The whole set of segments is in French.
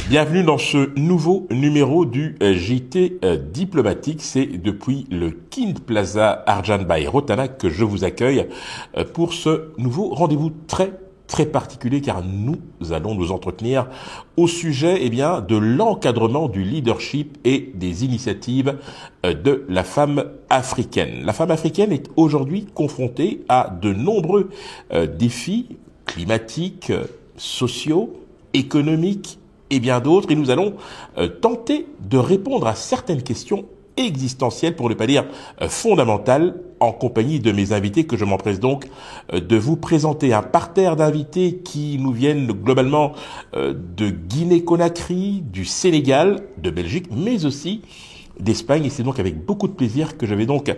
Bienvenue dans ce nouveau numéro du JT diplomatique. C'est depuis le Kind Plaza Arjan by Rotana que je vous accueille pour ce nouveau rendez-vous très particulier, car nous allons nous entretenir au sujet de l'encadrement du leadership et des initiatives de la femme africaine. La femme africaine est aujourd'hui confrontée à de nombreux défis climatiques, sociaux, économiques et bien d'autres, et nous allons tenter de répondre à certaines questions existentielles, pour ne pas dire fondamentales, en compagnie de mes invités que je m'empresse donc de vous présenter. Un parterre d'invités qui nous viennent globalement de Guinée-Conakry, du Sénégal, de Belgique, mais aussi d'Espagne, et c'est donc avec beaucoup de plaisir que je vais donc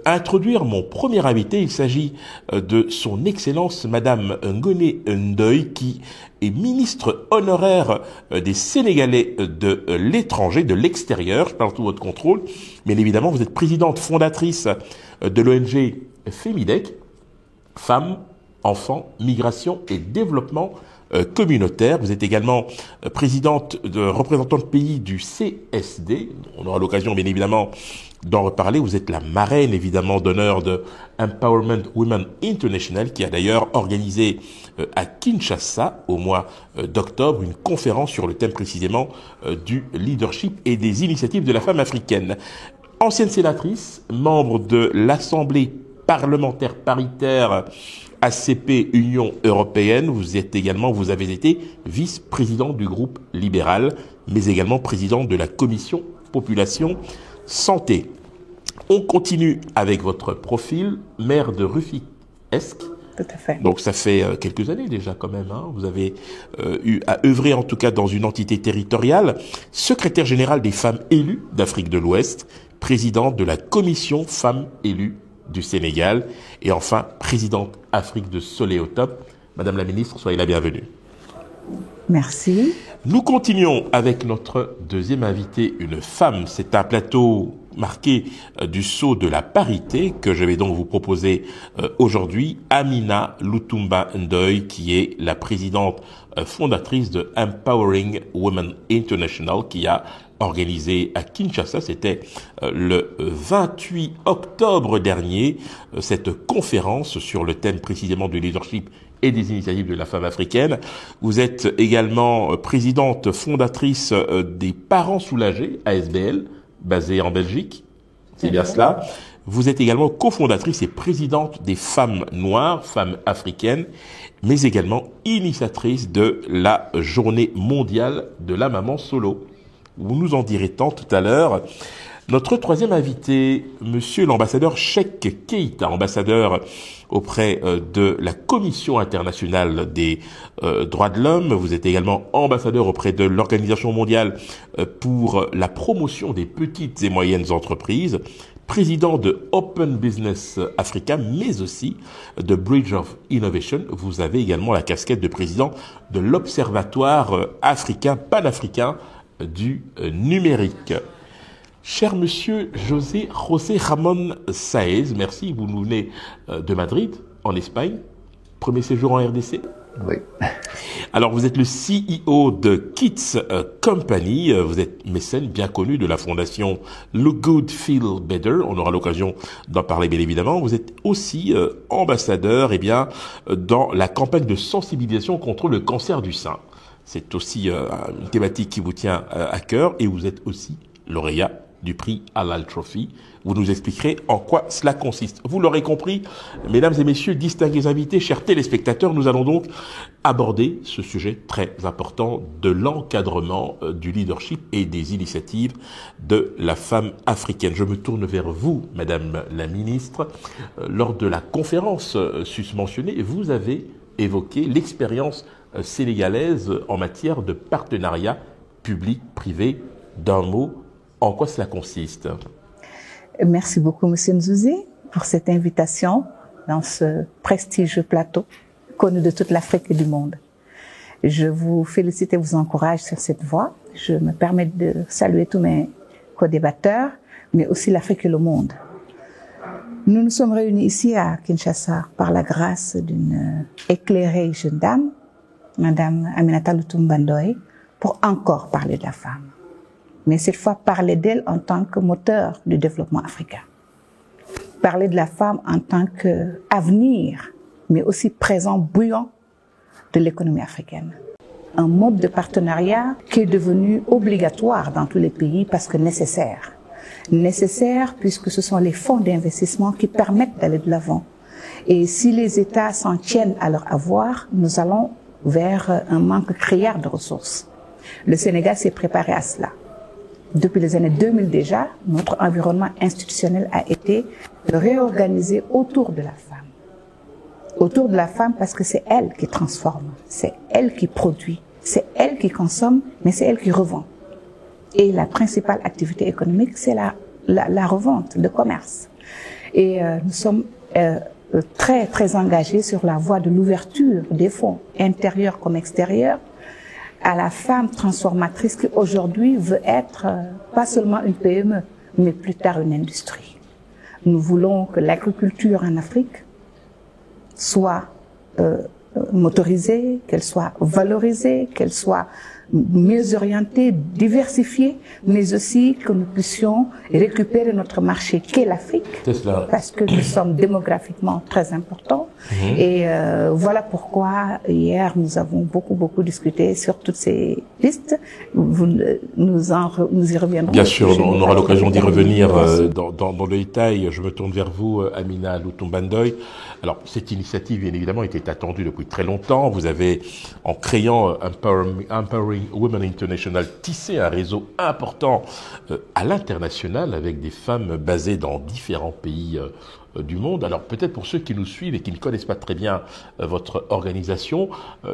introduire mon premier invité. Il s'agit de son Excellence Madame Ngoné Ndoye, qui est ministre honoraire des Sénégalais de l'étranger, de l'extérieur. Je parle sous votre contrôle. Bien évidemment, vous êtes présidente fondatrice de l'ONG FEMIDEC, Femmes, Enfants, Migration et Développement communautaire. Vous êtes également représentante pays du CSD. On aura l'occasion, bien évidemment, d'en reparler. Vous êtes la marraine, évidemment, d'honneur de Empowerment Women International, qui a d'ailleurs organisé à Kinshasa, au mois d'octobre, une conférence sur le thème précisément du leadership et des initiatives de la femme africaine. Ancienne sénatrice, membre de l'Assemblée parlementaire paritaire ACP Union européenne, vous avez été vice-président du groupe libéral, mais également président de la commission population santé. On continue avec votre profil, maire de Rufisque. Tout à fait. Donc ça fait quelques années déjà quand même. Vous avez eu à œuvrer en tout cas dans une entité territoriale, secrétaire général des femmes élues d'Afrique de l'Ouest, présidente de la commission femmes élues du Sénégal, et enfin présidente Afrique de Soleil-au-Top. Madame la ministre, soyez la bienvenue. Merci. Nous continuons avec notre deuxième invitée, une femme. C'est un plateau marqué du sceau de la parité que je vais donc vous proposer aujourd'hui. Amina Lutumba Ndoye, qui est la présidente fondatrice de Empowering Women International, qui a organisé à Kinshasa, c'était le 28 octobre dernier, cette conférence sur le thème précisément du leadership et des initiatives de la femme africaine. Vous êtes également présidente fondatrice des Parents Soulagés, ASBL, basée en Belgique. C'est bien cela. Vous êtes également cofondatrice et présidente des Femmes Noires, Femmes Africaines, mais également initiatrice de la Journée mondiale de la maman solo. Vous nous en direz tant tout à l'heure. Notre troisième invité, monsieur l'ambassadeur Cheikh Keïta, ambassadeur auprès de la Commission internationale des droits de l'homme. Vous êtes également ambassadeur auprès de l'Organisation mondiale pour la promotion des petites et moyennes entreprises, président de Open Business Africa, mais aussi de Bridge of Innovation. Vous avez également la casquette de président de l'Observatoire africain, panafricain du numérique. Cher monsieur José Ramón Sáez, merci, vous nous venez de Madrid, en Espagne. Premier séjour en RDC? Oui. Alors, vous êtes le CEO de Kids Company, vous êtes mécène bien connu de la fondation Look Good, Feel Better, on aura l'occasion d'en parler bien évidemment. Vous êtes aussi ambassadeur dans la campagne de sensibilisation contre le cancer du sein. C'est aussi une thématique qui vous tient à cœur, et vous êtes aussi lauréat du prix Halal Trophy. Vous nous expliquerez en quoi cela consiste. Vous l'aurez compris, mesdames et messieurs, distingués invités, chers téléspectateurs, nous allons donc aborder ce sujet très important de l'encadrement du leadership et des initiatives de la femme africaine. Je me tourne vers vous, madame la ministre. Lors de la conférence susmentionnée, vous avez évoqué l'expérience sénégalaise en matière de partenariat public-privé. D'un mot, en quoi cela consiste? Merci beaucoup, monsieur Nzouzi, pour cette invitation dans ce prestigieux plateau connu de toute l'Afrique et du monde. Je vous félicite et vous encourage sur cette voie. Je me permets de saluer tous mes co-débatteurs, mais aussi l'Afrique et le monde. Nous nous sommes réunis ici à Kinshasa par la grâce d'une éclairée jeune dame, Madame Aminata Lutumba Ndoye, pour encore parler de la femme. Mais cette fois, parler d'elle en tant que moteur du développement africain. Parler de la femme en tant qu'avenir, mais aussi présent bouillant de l'économie africaine. Un mode de partenariat qui est devenu obligatoire dans tous les pays parce que nécessaire. Nécessaire puisque ce sont les fonds d'investissement qui permettent d'aller de l'avant. Et si les États s'en tiennent à leur avoir, nous allons vers un manque criard de ressources. Le Sénégal s'est préparé à cela. Depuis les années 2000 déjà, notre environnement institutionnel a été réorganisé autour de la femme. Autour de la femme parce que c'est elle qui transforme, c'est elle qui produit, c'est elle qui consomme, mais c'est elle qui revend. Et la principale activité économique, c'est la revente, le commerce. Et nous sommes très, très engagés sur la voie de l'ouverture des fonds, intérieurs comme extérieurs, à la femme transformatrice qui aujourd'hui veut être pas seulement une PME, mais plus tard une industrie. Nous voulons que l'agriculture en Afrique soit motorisée, qu'elle soit valorisée, qu'elle soit mieux orientée, diversifiée, mais aussi que nous puissions récupérer notre marché qu'est l'Afrique, parce que nous sommes démographiquement très importants. Et voilà pourquoi hier nous avons beaucoup discuté sur toutes ces pistes. Nous y reviendrons. Bien sûr, on aura l'occasion d'y revenir dans le détail. Je me tourne vers vous, Amina Lutumbandoy. Alors, cette initiative, bien évidemment, était attendue depuis très longtemps. Vous avez, en créant Empowering Women International, tissé un réseau important à l'international avec des femmes basées dans différents pays du monde. Alors, peut-être pour ceux qui nous suivent et qui ne connaissent pas très bien votre organisation,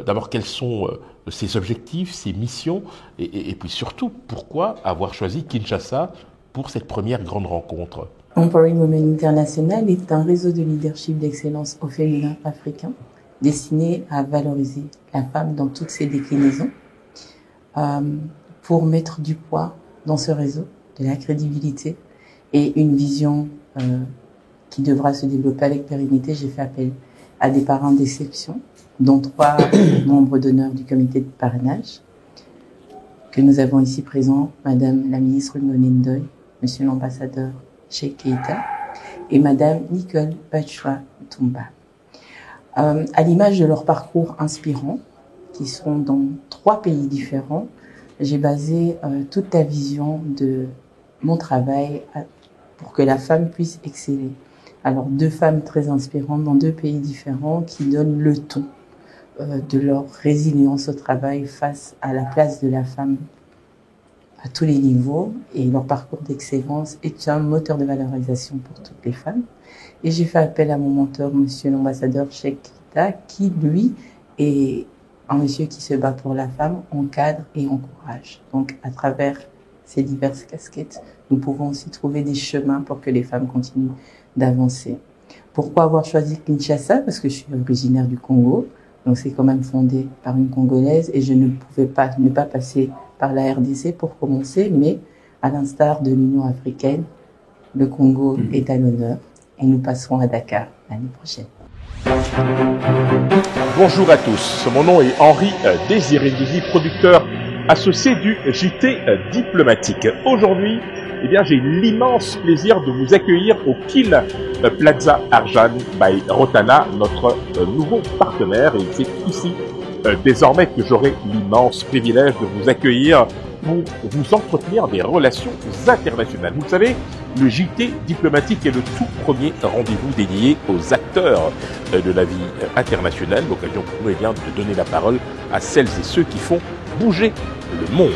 d'abord, quels sont ses objectifs, ses missions et puis surtout, pourquoi avoir choisi Kinshasa pour cette première grande rencontre? Empowering Women International est un réseau de leadership d'excellence au féminin africain destiné à valoriser la femme dans toutes ses déclinaisons pour mettre du poids dans ce réseau, de la crédibilité et une vision qui devra se développer avec pérennité. J'ai fait appel à des parrains d'exception, dont 3 membres d'honneur du comité de parrainage que nous avons ici présents, Madame la ministre Ngoné Ndoye, Monsieur l'ambassadeur Cheikh Keïta et Madame Nicole Bachoua Toumba. À l'image de leur parcours inspirant, qui sont dans 3 pays différents, j'ai basé toute la vision de mon travail pour que la femme puisse exceller. Alors 2 femmes très inspirantes dans 2 pays différents qui donnent le ton de leur résilience au travail face à la place de la femme à tous les niveaux, et leur parcours d'excellence est un moteur de valorisation pour toutes les femmes. Et j'ai fait appel à mon mentor, Monsieur l'ambassadeur Cheikh Keïta, qui lui est un monsieur qui se bat pour la femme, encadre et encourage. Donc à travers ces diverses casquettes, nous pouvons aussi trouver des chemins pour que les femmes continuent d'avancer. Pourquoi avoir choisi Kinshasa? Parce que je suis originaire du Congo, donc c'est quand même fondé par une Congolaise et je ne pouvais pas ne pas passer par la RDC pour commencer, mais à l'instar de l'Union africaine, le Congo est à l'honneur et nous passerons à Dakar l'année prochaine. Bonjour à tous, mon nom est Henri Désiré Ndizi, producteur associé du JT Diplomatique. Aujourd'hui, eh bien, j'ai l'immense plaisir de vous accueillir au Kin Plaza Arjan by Rotana, notre nouveau partenaire, et c'est ici désormais que j'aurai l'immense privilège de vous accueillir pour vous entretenir des relations internationales. Vous le savez, le JT Diplomatique est le tout premier rendez-vous dédié aux acteurs de la vie internationale, l'occasion pour nous de donner la parole à celles et ceux qui font bouger le monde.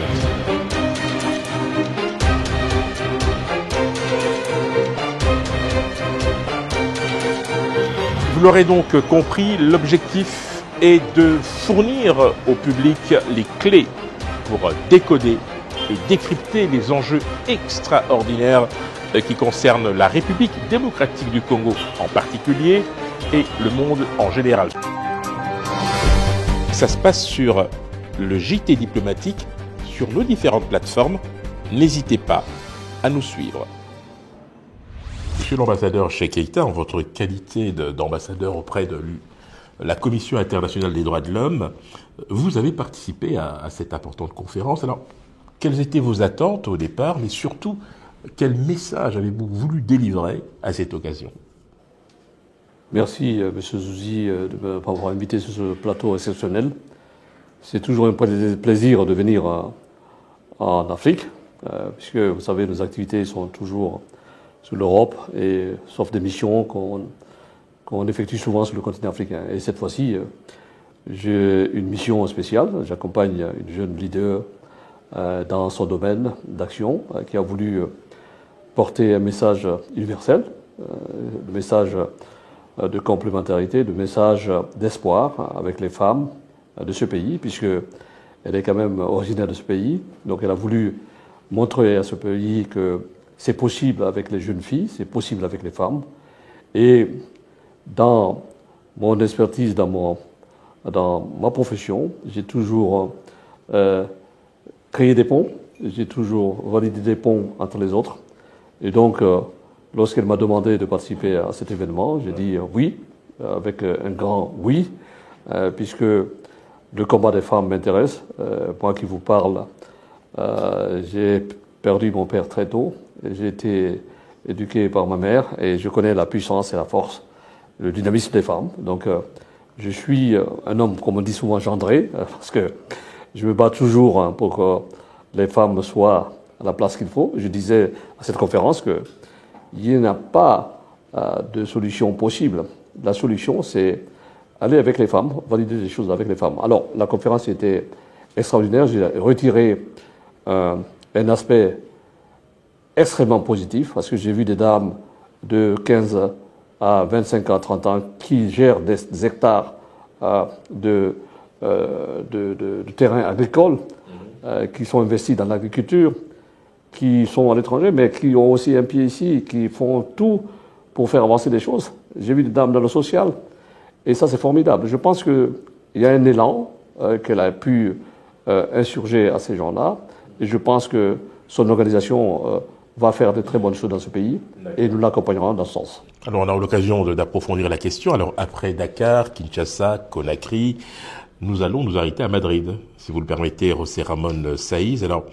Vous l'aurez donc compris, l'objectif est de fournir au public les clés pour décoder et décrypter les enjeux extraordinaires qui concernent la République démocratique du Congo en particulier et le monde en général. Ça se passe sur le JT Diplomatique, sur nos différentes plateformes. N'hésitez pas à nous suivre. Monsieur l'ambassadeur Cheikh Keïta, en votre qualité d'ambassadeur auprès de la Commission internationale des droits de l'homme, vous avez participé à cette importante conférence. Alors, quelles étaient vos attentes au départ, mais surtout, quel message avez-vous voulu délivrer à cette occasion? Merci, M. Zouzi, de m'avoir invité sur ce plateau exceptionnel. C'est toujours un plaisir de venir en Afrique, puisque, vous savez, nos activités sont toujours sur l'Europe, et sauf des missions qu'on effectue souvent sur le continent africain. Et cette fois-ci, j'ai une mission spéciale. J'accompagne une jeune leader dans son domaine d'action, qui a voulu porter un message universel, le message de complémentarité, le message d'espoir avec les femmes de ce pays, puisque elle est quand même originaire de ce pays. Donc elle a voulu montrer à ce pays que c'est possible avec les jeunes filles, c'est possible avec les femmes. Et dans mon expertise, dans ma profession, j'ai toujours créé des ponts, j'ai toujours validé des ponts entre les autres. Et donc, lorsqu'elle m'a demandé de participer à cet événement, j'ai dit oui, avec un grand oui, puisque le combat des femmes m'intéresse. Moi qui vous parle, j'ai perdu mon père très tôt. J'ai été éduqué par ma mère et je connais la puissance et la force, le dynamisme des femmes. Donc, je suis un homme, comme on dit souvent, gendré, parce que je me bats toujours pour que les femmes soient à la place qu'il faut. Je disais à cette conférence qu'il n'y a pas de solution possible. La solution, c'est aller avec les femmes, valider des choses avec les femmes. Alors, la conférence était extraordinaire. J'ai retiré un aspect extrêmement positif, parce que j'ai vu des dames de 15 à 25 à 30 ans qui gèrent des hectares de terrains agricoles, qui sont investis dans l'agriculture, qui sont à l'étranger, mais qui ont aussi un pied ici, qui font tout pour faire avancer les choses. J'ai vu des dames dans le social, et ça c'est formidable. Je pense qu'il y a un élan qu'elle a pu insurger à ces gens-là, et je pense que son organisation va faire de très bonnes choses dans ce pays, et nous l'accompagnerons dans ce sens. Alors, on a eu l'occasion d'approfondir la question. Alors, après Dakar, Kinshasa, Conakry, nous allons nous arrêter à Madrid. Si vous le permettez, José Ramon Saïz. Alors,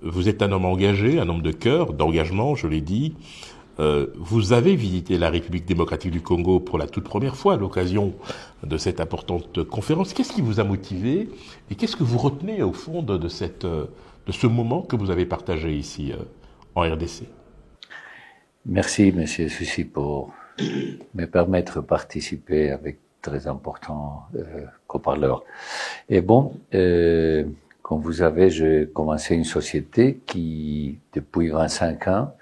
vous êtes un homme engagé, un homme de cœur, d'engagement, je l'ai dit. Vous avez visité la République démocratique du Congo pour la toute première fois à l'occasion de cette importante conférence. Qu'est-ce qui vous a motivé et qu'est-ce que vous retenez au fond de ce moment que vous avez partagé ici en RDC? Merci, Monsieur Souci, pour me permettre de participer avec très important co-parleur. Et bon, comme vous savez, j'ai commencé une société qui, depuis 25 ans,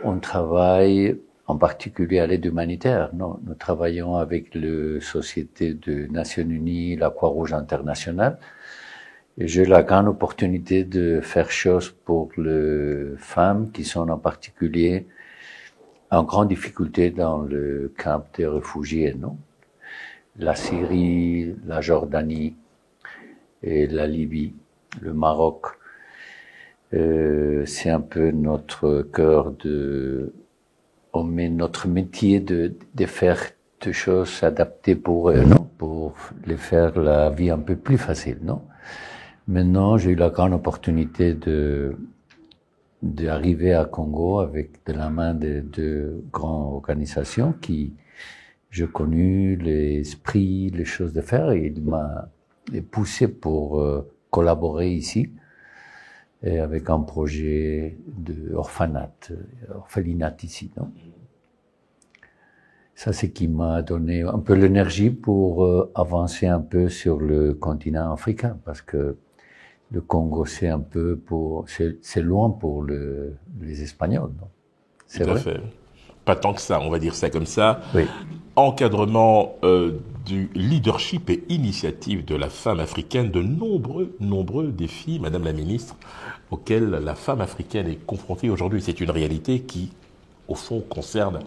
on travaille en particulier à l'aide humanitaire. Nous travaillons avec la Société des Nations Unies, la Croix-Rouge internationale. Et j'ai la grande opportunité de faire chose pour les femmes qui sont en particulier en grande difficulté dans le camp des réfugiés, non? La Syrie, la Jordanie et la Libye, le Maroc. C'est un peu notre cœur on met notre métier de faire des choses adaptées pour eux, non? Pour les faire la vie un peu plus facile, non? Maintenant, j'ai eu la grande opportunité d'arriver à Congo avec de la main de deux grandes organisations qui, j'ai connu l'esprit, les choses de faire, et il m'a poussé pour collaborer ici, et avec un projet orphelinat ici, non? Ça, c'est qui m'a donné un peu l'énergie pour avancer un peu sur le continent africain, parce que le Congo, c'est un peu c'est loin pour les Espagnols, non? C'est vrai. Tout à fait. Pas tant que ça, on va dire ça comme ça. Oui. Encadrement du leadership et initiative de la femme africaine, de nombreux défis, Madame la Ministre, auxquels la femme africaine est confrontée aujourd'hui. C'est une réalité qui, au fond, concerne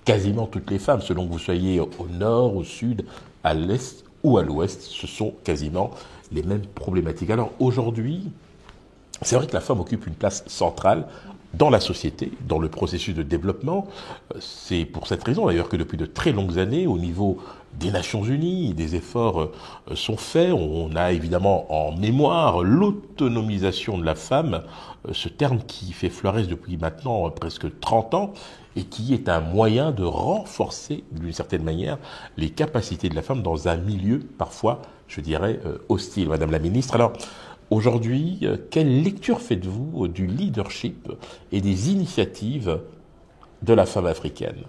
quasiment toutes les femmes, selon que vous soyez au nord, au sud, à l'est ou à l'ouest, ce sont quasiment les mêmes problématiques. Alors aujourd'hui, c'est vrai que la femme occupe une place centrale dans la société, dans le processus de développement. C'est pour cette raison d'ailleurs que depuis de très longues années, au niveau des Nations Unies, des efforts sont faits. On a évidemment en mémoire l'autonomisation de la femme, ce terme qui fait florès depuis maintenant presque 30 ans et qui est un moyen de renforcer d'une certaine manière les capacités de la femme dans un milieu parfois, je dirais, hostile. Madame la ministre, alors aujourd'hui, quelle lecture faites-vous du leadership et des initiatives de la femme africaine?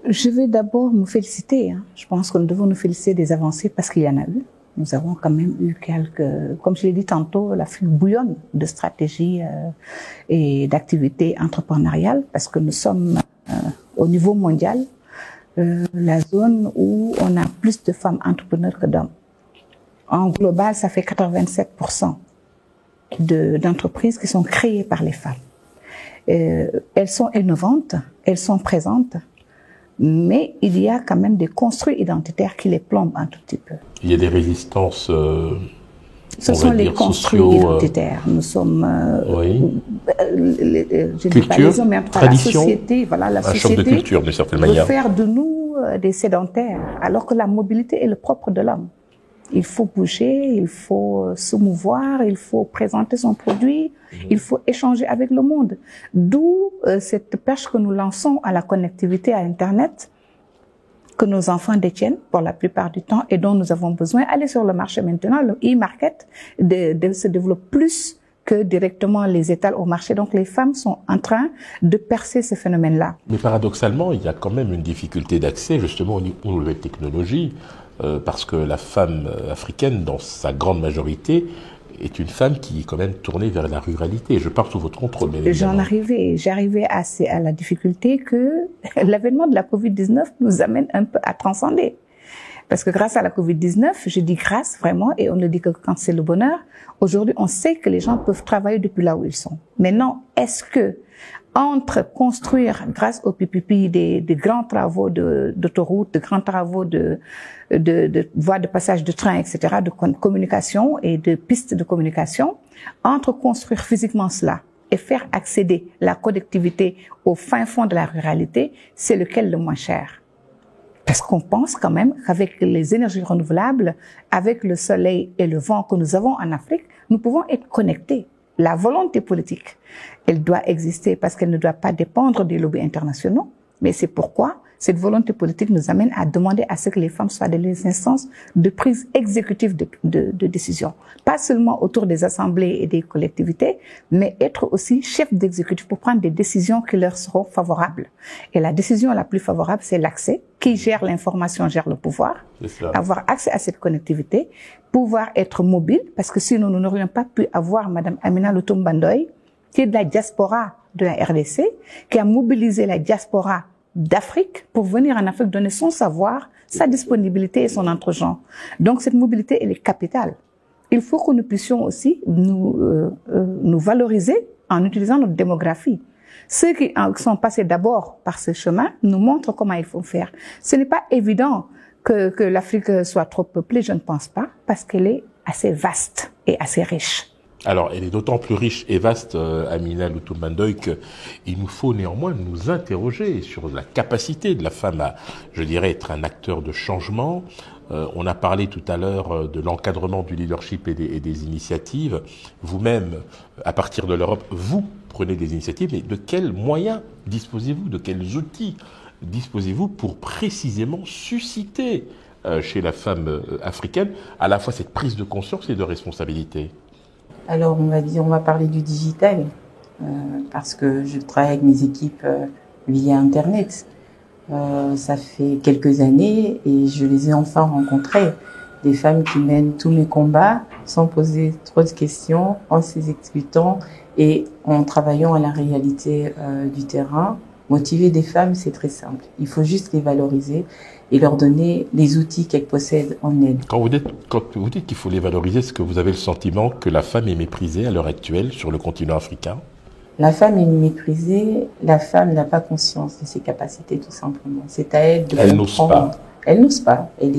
Je vais d'abord me féliciter. Je pense que nous devons nous féliciter des avancées parce qu'il y en a eu. Nous avons quand même eu comme je l'ai dit tantôt, l'Afrique bouillonne de stratégies et d'activités entrepreneuriales parce que nous sommes au niveau mondial la zone où on a plus de femmes entrepreneurs que d'hommes. En global, ça fait 87% d'entreprises qui sont créées par les femmes. Elles sont innovantes, elles sont présentes, mais il y a quand même des construits identitaires qui les plombent un tout petit peu. Il y a des résistances ce sont les construits identitaires. Nous sommes, je ne dis pas les hommes, mais en tout cas la société, voilà, la société choc de culture d'une certaine manière. Veut faire de nous des sédentaires, alors que la mobilité est le propre de l'homme. Il faut bouger, il faut se mouvoir, il faut présenter son produit, il faut échanger avec le monde. D'où cette perche que nous lançons à la connectivité à Internet, que nos enfants détiennent pour la plupart du temps et dont nous avons besoin. Aller sur le marché maintenant, le e-market se développe plus que directement les étals au marché. Donc les femmes sont en train de percer ce phénomène-là. Mais paradoxalement, il y a quand même une difficulté d'accès justement aux nouvelles technologies. Parce que la femme africaine, dans sa grande majorité, est une femme qui est quand même tournée vers la ruralité. Je parle sous votre contrôle, bien évidemment. J'arrivais à la difficulté que l'avènement de la Covid-19 nous amène un peu à transcender. Parce que grâce à la Covid-19, je dis grâce vraiment, et on ne dit que quand c'est le bonheur, aujourd'hui on sait que les gens peuvent travailler depuis là où ils sont. Maintenant, est-ce que entre construire, grâce au PPP, des grands travaux d'autoroutes, de grands travaux de voies de passage de train, etc., de communication et de pistes de communication, entre construire physiquement cela et faire accéder la connectivité au fin fond de la ruralité, c'est lequel le moins cher? Parce qu'on pense quand même qu'avec les énergies renouvelables, avec le soleil et le vent que nous avons en Afrique, nous pouvons être connectés. La volonté politique, elle doit exister parce qu'elle ne doit pas dépendre des lobbies internationaux. Mais c'est pourquoi cette volonté politique nous amène à demander à ce que les femmes soient dans les instances de prise exécutive de décision. Pas seulement autour des assemblées et des collectivités, mais être aussi chef d'exécutif pour prendre des décisions qui leur seront favorables. Et la décision la plus favorable, c'est l'accès. Qui gère l'information gère le pouvoir. Avoir accès à cette connectivité, pouvoir être mobile, parce que sinon nous n'aurions pas pu avoir Madame Amina Lutumba Ndoye, qui est de la diaspora de la RDC, qui a mobilisé la diaspora d'Afrique pour venir en Afrique donner son savoir, sa disponibilité et son entre-gens. Donc cette mobilité, elle est capitale. Il faut que nous puissions aussi nous valoriser en utilisant notre démographie. Ceux qui sont passés d'abord par ce chemin nous montrent comment il faut faire. Ce n'est pas évident que l'Afrique soit trop peuplée, je ne pense pas, parce qu'elle est assez vaste et assez riche. Alors, elle est d'autant plus riche et vaste, Amina Lutumba Ndoye, qu'il nous faut néanmoins nous interroger sur la capacité de la femme à, je dirais, être un acteur de changement. On a parlé tout à l'heure de l'encadrement du leadership et des initiatives. Vous-même, à partir de l'Europe, vous prenez des initiatives, mais de quels moyens disposez-vous, de quels outils disposez-vous pour précisément susciter chez la femme africaine à la fois cette prise de conscience et de responsabilité? Alors, on va parler du digital, parce que je travaille avec mes équipes via Internet. Ça fait quelques années et je les ai enfin rencontrées. Des femmes qui mènent tous mes combats sans poser trop de questions, en s'exécutant et en travaillant à la réalité du terrain. Motiver des femmes, c'est très simple. Il faut juste les valoriser et leur donner les outils qu'elles possèdent en elles. Quand vous dites qu'il faut les valoriser, est-ce que vous avez le sentiment que la femme est méprisée à l'heure actuelle sur le continent africain? La femme est méprisée, la femme n'a pas conscience de ses capacités tout simplement. C'est à elle de comprendre. Elle n'ose pas. Elle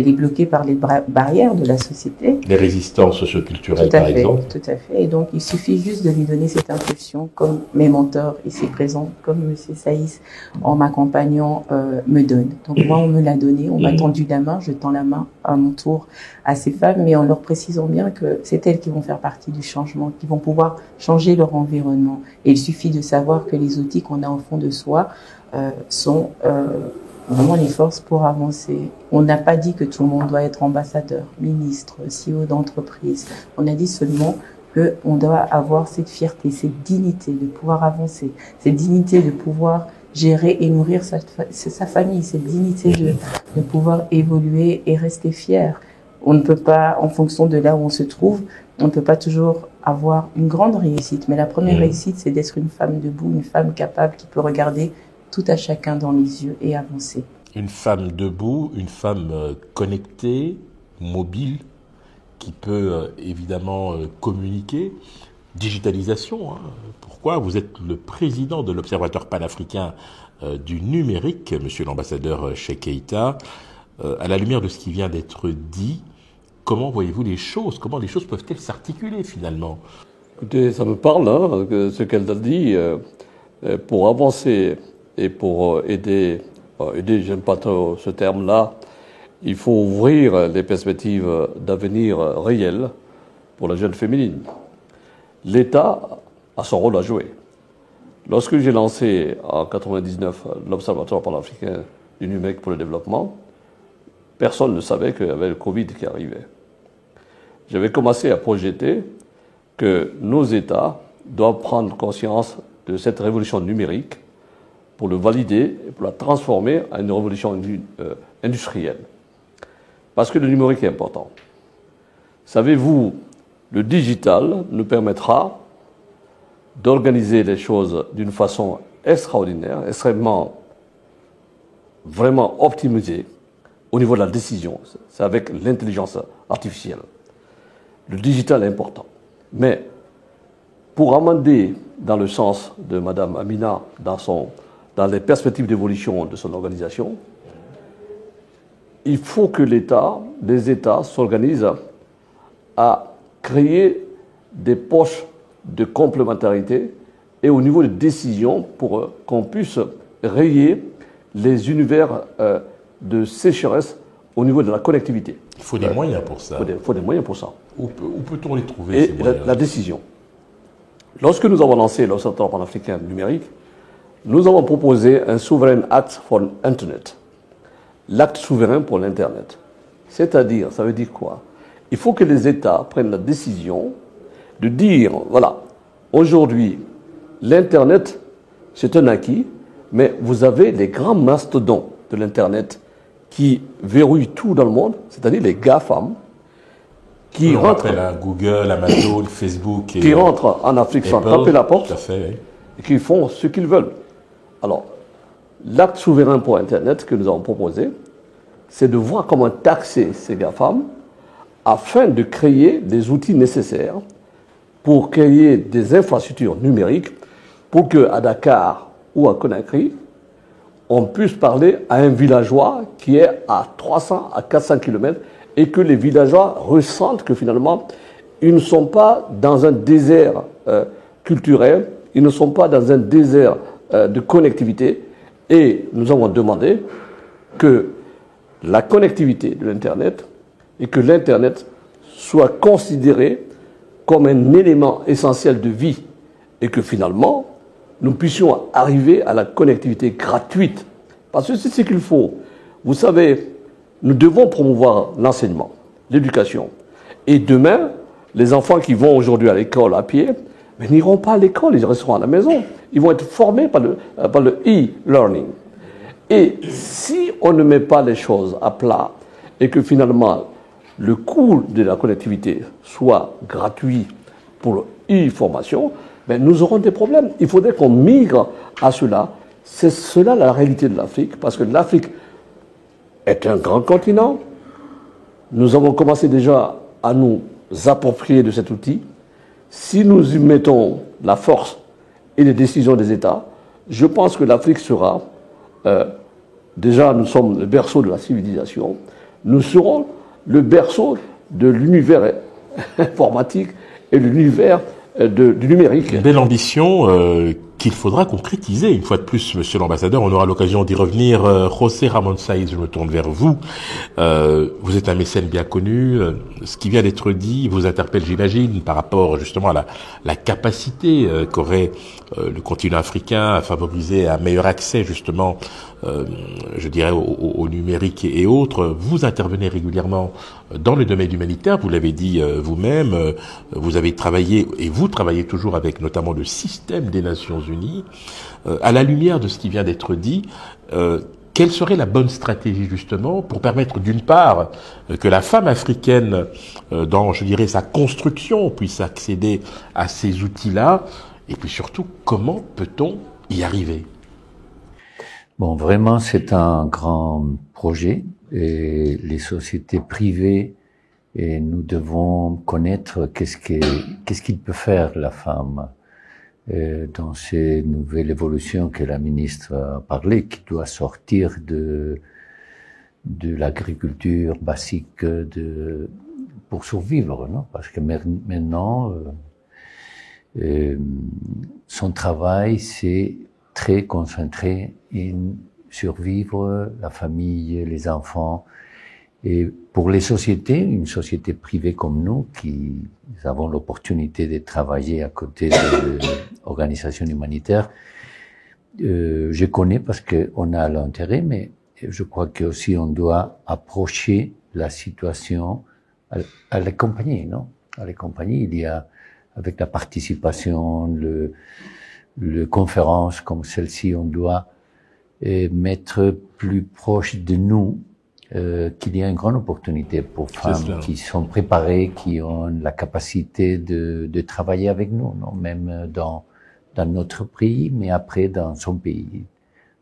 est bloquée par les barrières de la société. Les résistances socioculturelles, par exemple. Tout à fait. Et donc, il suffit juste de lui donner cette impulsion, comme mes mentors ici présents, comme M. Saïs, en m'accompagnant, me donne. Donc, moi, on me l'a donné, on m'a tendu la main, je tends la main à mon tour à ces femmes, mais en leur précisant bien que c'est elles qui vont faire partie du changement, qui vont pouvoir changer leur environnement. Et il suffit de savoir que les outils qu'on a au fond de soi sont vraiment les forces pour avancer. On n'a pas dit que tout le monde doit être ambassadeur, ministre, CEO d'entreprise. On a dit seulement qu'on doit avoir cette fierté, cette dignité de pouvoir avancer, cette dignité de pouvoir gérer et nourrir sa famille, cette dignité de pouvoir évoluer et rester fier. On ne peut pas, en fonction de là où on se trouve, on ne peut pas toujours avoir une grande réussite. Mais la première réussite, c'est d'être une femme debout, une femme capable qui peut regarder tout à chacun dans les yeux et avancer. Une femme debout, une femme connectée, mobile, qui peut évidemment communiquer. Digitalisation, hein. Pourquoi? Vous êtes le président de l'Observatoire panafricain du numérique, monsieur l'ambassadeur Cheikh Keïta. À la lumière de ce qui vient d'être dit, comment voyez-vous les choses? Comment les choses peuvent-elles s'articuler finalement? Écoutez, ça me parle, hein, ce qu'elle a dit. Pour avancer et pour aider, j'aime pas trop ce terme-là, il faut ouvrir les perspectives d'avenir réelles pour la jeune féminine. L'État a son rôle à jouer. Lorsque j'ai lancé en 1999 l'Observatoire panafricain du numérique pour le développement, personne ne savait qu'il y avait le Covid qui arrivait. J'avais commencé à projeter que nos États doivent prendre conscience de cette révolution numérique pour le valider et pour la transformer en une révolution industrielle. Parce que le numérique est important. Savez-vous, le digital nous permettra d'organiser les choses d'une façon extraordinaire, extrêmement, vraiment optimisée au niveau de la décision. C'est avec l'intelligence artificielle. Le digital est important. Mais pour amender dans le sens de Mme Amina, dans les perspectives d'évolution de son organisation, il faut que les États s'organisent à créer des poches de complémentarité et au niveau de décision pour qu'on puisse rayer les univers de sécheresse au niveau de la connectivité. Il faut des moyens pour ça. Il faut des moyens pour ça. Où peut-on les trouver, et ces moyens? la décision. Lorsque nous avons lancé l'Observatoire panafricain numérique, nous avons proposé un Sovereign Act for Internet. L'acte souverain pour l'Internet. C'est-à-dire, ça veut dire quoi? Il faut que les États prennent la décision de dire, voilà, aujourd'hui, l'Internet, c'est un acquis, mais vous avez les grands mastodons de l'Internet qui verrouillent tout dans le monde, c'est-à-dire les GAFAM, qui rentrent à Google, Amazon, Facebook, qui rentrent en Afrique sans taper la porte, tout à fait, oui. et qui font ce qu'ils veulent. Alors, l'acte souverain pour Internet que nous avons proposé, c'est de voir comment taxer ces GAFAM afin de créer des outils nécessaires pour créer des infrastructures numériques pour qu'à Dakar ou à Conakry, on puisse parler à un villageois qui est à 300 à 400 km et que les villageois ressentent que finalement, ils ne sont pas dans un désert culturel, ils ne sont pas dans un désert de connectivité. Et nous avons demandé que la connectivité de l'Internet et que l'Internet soit considéré comme un élément essentiel de vie et que finalement, nous puissions arriver à la connectivité gratuite. Parce que c'est ce qu'il faut. Vous savez, nous devons promouvoir l'enseignement, l'éducation. Et demain, les enfants qui vont aujourd'hui à l'école à pied, mais n'iront pas à l'école, ils resteront à la maison. Ils vont être formés par le e-learning. Et si on ne met pas les choses à plat et que finalement le coût de la connectivité soit gratuit pour l'e-formation, ben nous aurons des problèmes. Il faudrait qu'on migre à cela. C'est cela la réalité de l'Afrique, parce que l'Afrique est un grand continent. Nous avons commencé déjà à nous approprier de cet outil. Si nous y mettons la force et les décisions des États, je pense que l'Afrique sera déjà nous sommes le berceau de la civilisation, nous serons le berceau de l'univers informatique et de l'univers du numérique. Une belle ambition qu'il faudra concrétiser. Une fois de plus, monsieur l'ambassadeur, on aura l'occasion d'y revenir. José Ramón Sáiz, je me tourne vers vous. Vous êtes un mécène bien connu. Ce qui vient d'être dit vous interpelle, j'imagine, par rapport justement à la capacité qu'aurait le continent africain à favoriser un meilleur accès justement, je dirais, au numérique et autres. Vous intervenez régulièrement dans le domaine humanitaire, vous l'avez dit vous-même, vous avez travaillé et vous travaillez toujours avec notamment le système des Nations Unies. À la lumière de ce qui vient d'être dit, quelle serait la bonne stratégie justement pour permettre d'une part que la femme africaine dans, je dirais, sa construction puisse accéder à ces outils-là, et puis surtout comment peut-on y arriver? Bon, vraiment, c'est un grand projet et les sociétés privées, et nous devons connaître qu'est-ce qu'il peut faire la femme dans ces nouvelles évolutions que la ministre a parlé, qui doit sortir de l'agriculture basique pour survivre, non? Parce que maintenant, son travail, c'est très concentré en survivre, la famille, les enfants. Et pour les sociétés, une société privée comme nous, qui avons l'opportunité de travailler à côté d'organisations humanitaires, je connais parce qu'on a l'intérêt, mais je crois que aussi on doit approcher la situation à l'accompagner, non? À l'accompagner, il y a, avec la participation, le conférences comme celle-ci, on doit mettre plus proche de nous qu'il y a une grande opportunité pour femmes qui sont préparées, qui ont la capacité de travailler avec nous, non? Même dans notre pays, mais après dans son pays.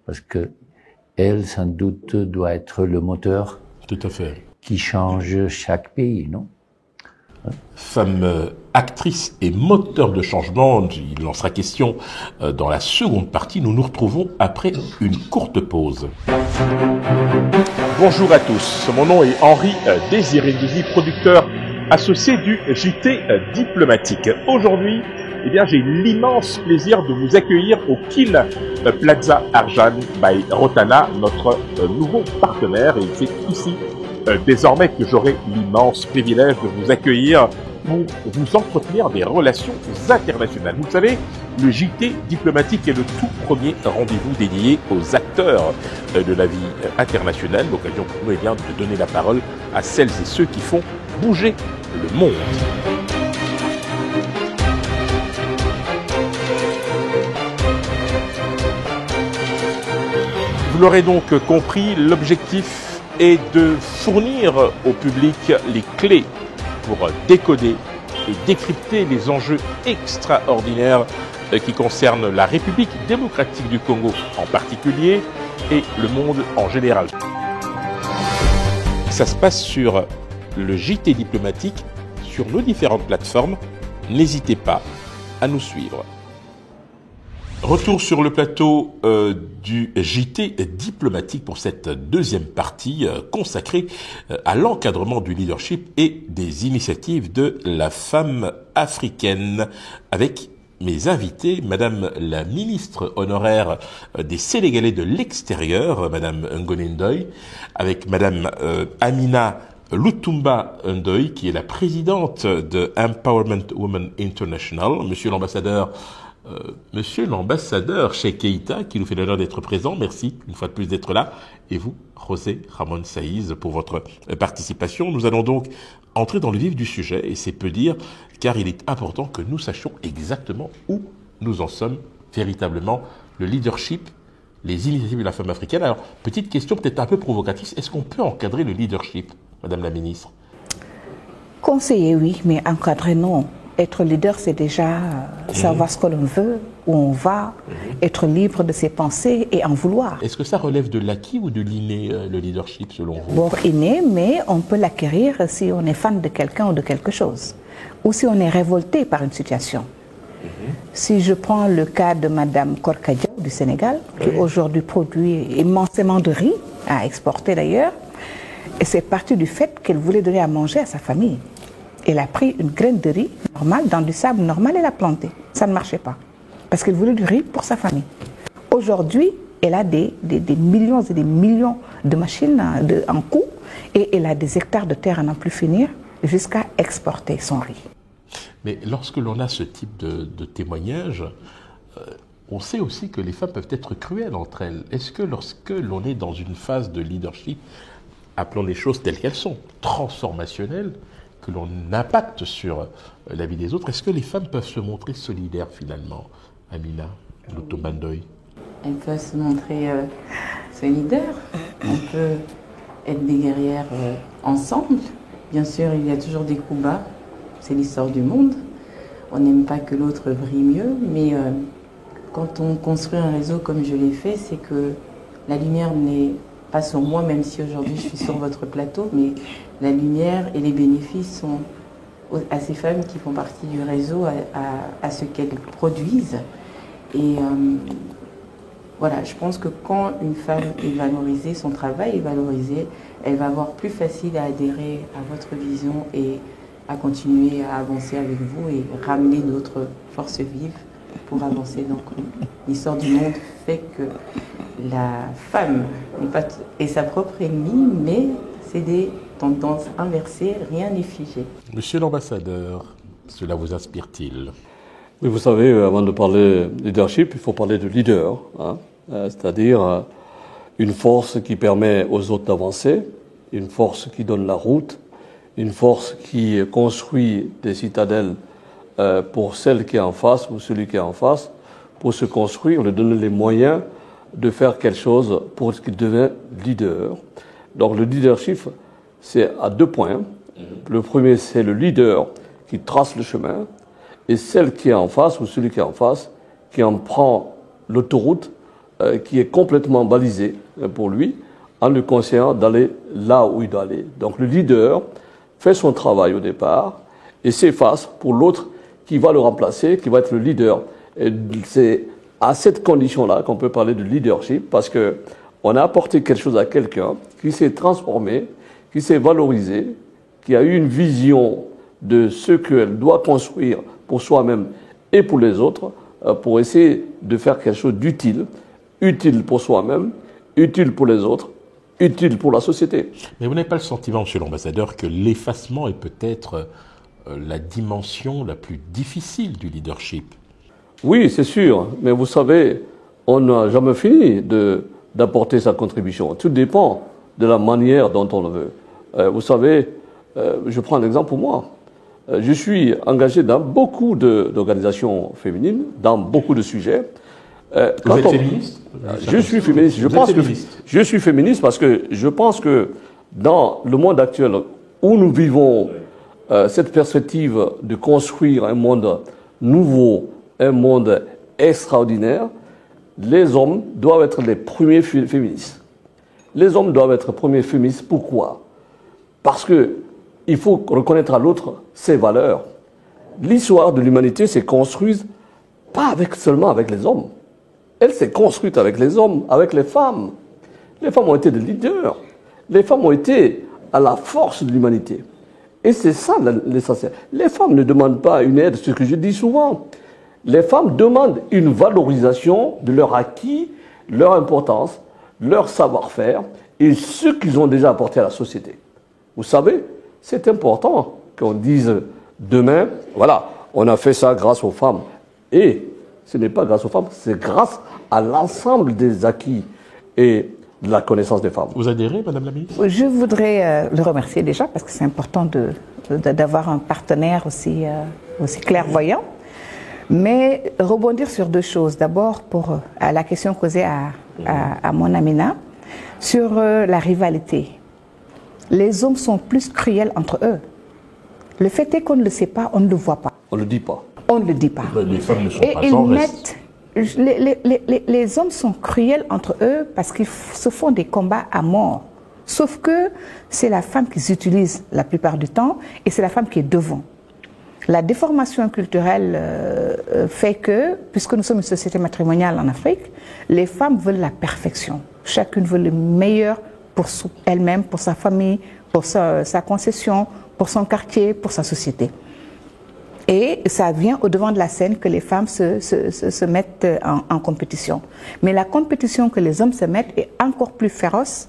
Parce que elle, sans doute, doit être le moteur. Tout à fait. Qui change chaque pays, non? Femme actrice et moteur de changement, il en sera question dans la seconde partie. Nous nous retrouvons après une courte pause. Bonjour à tous, mon nom est Henri Désiré Guizy, producteur associé du JT Diplomatique. Aujourd'hui, eh bien, j'ai l'immense plaisir de vous accueillir au King Plaza Arjan by Rotana, notre nouveau partenaire, et c'est ici désormais que j'aurai l'immense privilège de vous accueillir pour vous entretenir des relations internationales. Vous le savez, le JT Diplomatique est le tout premier rendez-vous dédié aux acteurs de la vie internationale, l'occasion pour nous de donner la parole à celles et ceux qui font bouger le monde. Vous l'aurez donc compris, l'objectif est de fournir au public les clés pour décoder et décrypter les enjeux extraordinaires qui concernent la République démocratique du Congo en particulier et le monde en général. Ça se passe sur le JT Diplomatique, sur nos différentes plateformes. N'hésitez pas à nous suivre. Retour sur le plateau du JT Diplomatique pour cette deuxième partie consacrée à l'encadrement du leadership et des initiatives de la femme africaine, avec mes invités, Madame la ministre honoraire des Sénégalais de l'extérieur, Madame Ngoni Ndoye, avec Madame Amina Lutumba Ndoye, qui est la présidente de Empowerment Women International, Monsieur l'ambassadeur Cheikh Keïta, qui nous fait l'honneur d'être présent. Merci une fois de plus d'être là. Et vous, José Ramón Sáiz, pour votre participation. Nous allons donc entrer dans le vif du sujet, et c'est peu dire, car il est important que nous sachions exactement où nous en sommes véritablement. Le leadership, les initiatives de la femme africaine. Alors, petite question peut-être un peu provocatrice, est-ce qu'on peut encadrer le leadership, Madame la ministre? Conseiller, oui, mais encadrer, non. Être leader, c'est déjà savoir ce que l'on veut, où on va, être libre de ses pensées et en vouloir. Est-ce que ça relève de l'acquis ou de l'inné, le leadership, selon vous? Bon, inné, mais on peut l'acquérir si on est fan de quelqu'un ou de quelque chose, ou si on est révolté par une situation. Si je prends le cas de Madame Korkadia du Sénégal, qui aujourd'hui produit immensément de riz, à exporter d'ailleurs, et c'est parti du fait qu'elle voulait donner à manger à sa famille. Elle a pris une graine de riz normale, dans du sable normal, et l'a plantée. Ça ne marchait pas, parce qu'elle voulait du riz pour sa famille. Aujourd'hui, elle a des millions et des millions de machines en cours, et elle a des hectares de terre à n'en plus finir, jusqu'à exporter son riz. Mais lorsque l'on a ce type de témoignage, on sait aussi que les femmes peuvent être cruelles entre elles. Est-ce que lorsque l'on est dans une phase de leadership, appelons les choses telles qu'elles sont, transformationnelles, que l'on impacte sur la vie des autres, est-ce que les femmes peuvent se montrer solidaires finalement, Amina Loto-Bandoy? Elles peuvent se montrer solidaires. On peut être des guerrières ensemble. Bien sûr, il y a toujours des coups bas. C'est l'histoire du monde. On n'aime pas que l'autre brille mieux, mais quand on construit un réseau comme je l'ai fait, c'est que la lumière n'est pas sur moi, même si aujourd'hui je suis sur votre plateau, mais la lumière et les bénéfices sont à ces femmes qui font partie du réseau, à ce qu'elles produisent. Et voilà, je pense que quand une femme est valorisée, son travail est valorisé, elle va avoir plus facile à adhérer à votre vision et à continuer à avancer avec vous et ramener d'autres forces vives pour avancer. Donc l'histoire du monde fait que la femme est sa propre ennemie, mais c'est des tendances inversées, rien n'est figé. Monsieur l'ambassadeur, cela vous inspire-t-il? Oui, vous savez, avant de parler leadership, il faut parler de leader, hein, c'est-à-dire une force qui permet aux autres d'avancer, une force qui donne la route, une force qui construit des citadelles pour celle qui est en face ou celui qui est en face, pour se construire, lui donner les moyens de faire quelque chose pour qu'il devienne leader. Donc le leadership, c'est à 2 points. Le premier, c'est le leader qui trace le chemin, et celle qui est en face ou celui qui est en face, qui en prend l'autoroute, qui est complètement balisée pour lui, en le conseillant d'aller là où il doit aller. Donc le leader fait son travail au départ et s'efface pour l'autre qui va le remplacer, qui va être le leader. Et c'est à cette condition-là qu'on peut parler de leadership, parce que on a apporté quelque chose à quelqu'un qui s'est transformé, qui s'est valorisé, qui a eu une vision de ce qu'elle doit construire pour soi-même et pour les autres, pour essayer de faire quelque chose d'utile, utile pour soi-même, utile pour les autres, utile pour la société. Mais vous n'avez pas le sentiment, monsieur l'ambassadeur, que l'effacement est peut-être la dimension la plus difficile du leadership? Oui, c'est sûr, mais vous savez, on n'a jamais fini d'apporter sa contribution. Tout dépend de la manière dont on le veut. Vous savez, je prends un exemple pour moi. Je suis engagé dans beaucoup d'organisations féminines, dans beaucoup de sujets. Vous êtes féministe? Je suis féministe. Je suis féministe parce que je pense que dans le monde actuel où nous vivons, cette perspective de construire un monde nouveau, un monde extraordinaire, les hommes doivent être les premiers féministes. Les hommes doivent être premiers féministes. Pourquoi? Parce que il faut reconnaître à l'autre ses valeurs. L'histoire de l'humanité s'est construite pas seulement avec les hommes. Elle s'est construite avec les hommes, avec les femmes. Les femmes ont été des leaders. Les femmes ont été à la force de l'humanité. Et c'est ça l'essentiel. Les femmes ne demandent pas une aide, ce que je dis souvent. Les femmes demandent une valorisation de leur acquis, leur importance, leur savoir-faire et ce qu'ils ont déjà apporté à la société. Vous savez, c'est important qu'on dise demain, voilà, on a fait ça grâce aux femmes. Et ce n'est pas grâce aux femmes, c'est grâce à l'ensemble des acquis et de la connaissance des femmes. Vous adhérez, Madame la Ministre? Je voudrais le remercier déjà parce que c'est important d'avoir un partenaire aussi clairvoyant. Mais rebondir sur 2 choses. D'abord, à la question posée à mon Amina, sur la rivalité. Les hommes sont plus cruels entre eux. Le fait est qu'on ne le sait pas, on ne le voit pas. On ne le dit pas. On ne le dit pas. Les femmes ne sont Et pas ils sans mettent, les hommes sont cruels entre eux parce qu'ils se font des combats à mort. Sauf que c'est la femme qu'ils utilisent la plupart du temps et c'est la femme qui est devant. La déformation culturelle fait que, puisque nous sommes une société matrimoniale en Afrique, les femmes veulent la perfection. Chacune veut le meilleur pour elle-même, pour sa famille, pour sa concession, pour son quartier, pour sa société. Et ça vient au devant de la scène que les femmes se mettent en compétition. Mais la compétition que les hommes se mettent est encore plus féroce.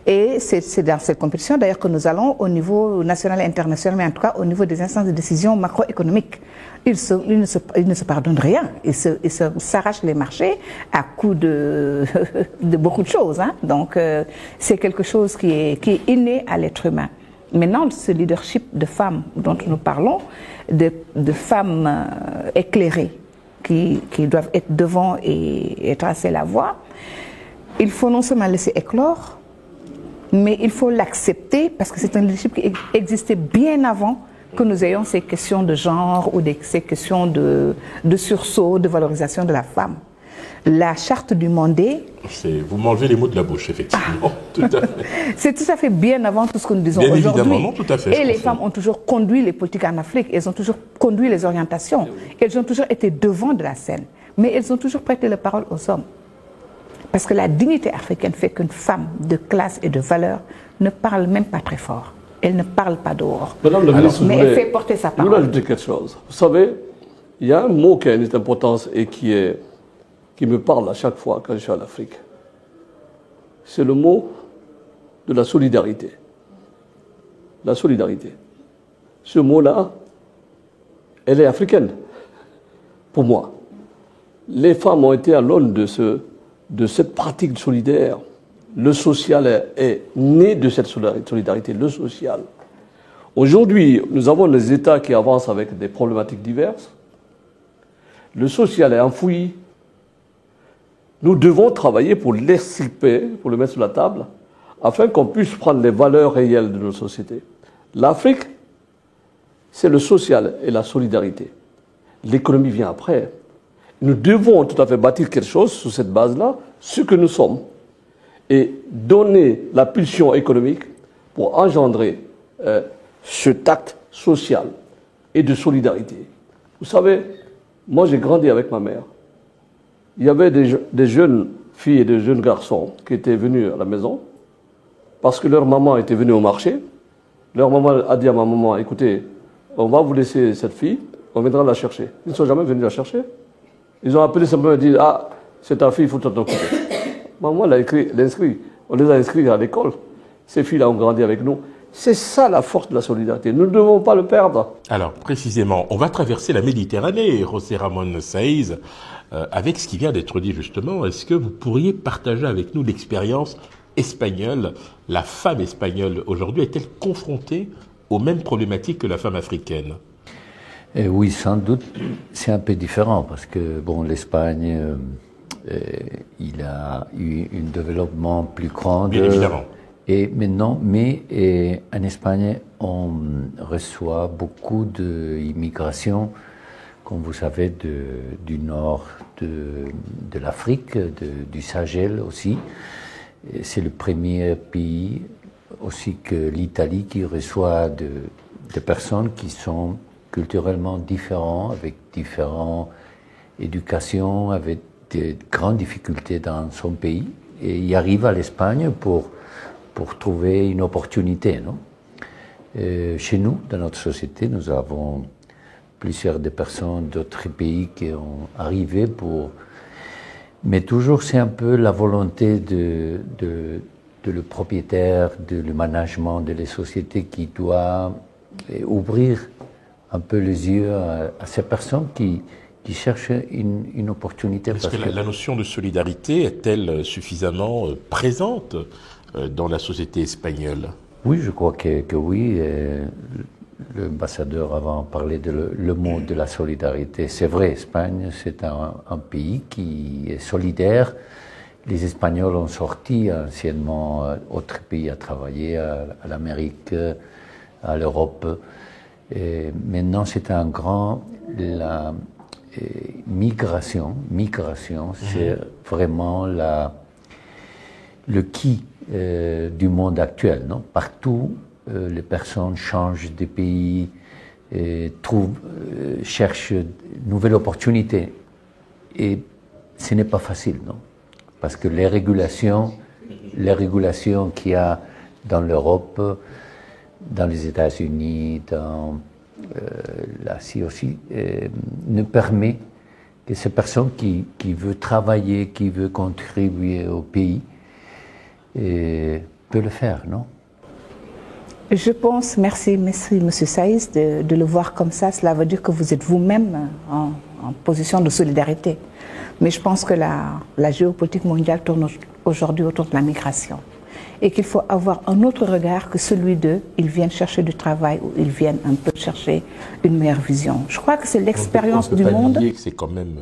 Et c'est dans cette compétition d'ailleurs que nous allons au niveau national et international, mais en tout cas au niveau des instances de décision macroéconomiques. Ils ne se pardonnent rien. Ils s'arrachent les marchés à coup de beaucoup de choses. Hein. Donc c'est quelque chose qui est inné à l'être humain. Maintenant, ce leadership de femmes dont nous parlons, de femmes éclairées qui doivent être devant et tracer la voie, il faut non seulement laisser éclore, mais il faut l'accepter parce que c'est un leadership qui existait bien avant que nous ayons ces questions de genre ou ces questions de sursaut, de valorisation de la femme. La charte du Mandé... Vous m'enlevez les mots de la bouche, effectivement. Tout à fait. C'est tout à fait bien avant tout ce que nous disons aujourd'hui. Bien évidemment, non, tout à fait. Et les femmes ont toujours conduit les politiques en Afrique, elles ont toujours conduit les orientations, elles ont toujours été devant de la scène, mais elles ont toujours prêté la parole aux hommes. Parce que la dignité africaine fait qu'une femme de classe et de valeur ne parle même pas très fort. Elle ne parle pas dehors. Madame la ministre, mais elle fait porter sa parole. Je voulais ajouter quelque chose. Vous savez, il y a un mot qui a une importance et qui me parle à chaque fois quand je suis en Afrique. C'est le mot de la solidarité. La solidarité. Ce mot-là, elle est africaine, pour moi. Les femmes ont été à l'aune de cette pratique solidaire. Le social est né de cette solidarité, le social. Aujourd'hui, nous avons des États qui avancent avec des problématiques diverses. Le social est enfoui. Nous devons travailler pour l'extirper, pour le mettre sur la table, afin qu'on puisse prendre les valeurs réelles de nos sociétés. L'Afrique, c'est le social et la solidarité. L'économie vient après. Nous devons tout à fait bâtir quelque chose sur cette base-là, ce que nous sommes, et donner la pulsion économique pour engendrer cet acte social et de solidarité. Vous savez, moi j'ai grandi avec ma mère. Il y avait des jeunes filles et des jeunes garçons qui étaient venus à la maison parce que leur maman était venue au marché. Leur maman a dit à ma maman, écoutez, on va vous laisser cette fille, on viendra la chercher. Ils ne sont jamais venus la chercher. Ils ont appelé simplement et dit, ah, c'est ta fille, il faut t'en occuper. Maman l'a inscrit, on les a inscrits à l'école. Ces filles-là ont grandi avec nous. C'est ça la force de la solidarité. Nous ne devons pas le perdre. Alors, précisément, on va traverser la Méditerranée, José Ramon Saiz, avec ce qui vient d'être dit justement. Est-ce que vous pourriez partager avec nous l'expérience espagnole? La femme espagnole aujourd'hui est-elle confrontée aux mêmes problématiques que la femme africaine? Oui, sans doute, c'est un peu différent parce que bon, l'Espagne, il a eu un développement plus grand. Bien évidemment. Et maintenant, en Espagne, on reçoit beaucoup d'immigration, comme vous savez, du nord de l'Afrique, du Sahel aussi. C'est le premier pays aussi que l'Italie qui reçoit des personnes qui sont culturellement différents, avec différentes éducations, avec de grandes difficultés dans son pays, et y arrive à l'Espagne pour trouver une opportunité. Non? Chez nous, dans notre société, nous avons plusieurs des personnes d'autres pays qui ont arrivé pour... Mais toujours, c'est un peu la volonté de le propriétaire, de le management de les sociétés qui doit ouvrir un peu les yeux à ces personnes qui cherchent une opportunité. Est-ce que la notion de solidarité est-elle suffisamment présente dans la société espagnole? Oui, je crois que oui. L'ambassadeur avant parlait le mot de la solidarité. C'est vrai, l'Espagne, c'est un pays qui est solidaire. Les Espagnols ont sorti anciennement autres pays à travailler, à l'Amérique, à l'Europe. Et maintenant, c'est un grand... La migration, c'est vraiment le qui du monde actuel. Non? Partout, les personnes changent de pays, cherchent de nouvelles opportunités. Et ce n'est pas facile, non? Parce que les régulations qu'il y a dans l'Europe, dans les États-Unis, dans l'Asie aussi, ne permet que ces personnes qui veulent travailler, qui veulent contribuer au pays, peut le faire, non? Je pense, merci M. Saïs, de le voir comme ça. Cela veut dire que vous êtes vous-même en position de solidarité. Mais je pense que la géopolitique mondiale tourne aujourd'hui autour de la migration. Et qu'il faut avoir un autre regard que celui d'eux, ils viennent chercher du travail ou ils viennent un peu chercher une meilleure vision. Je crois que c'est l'expérience du monde. C'est quand même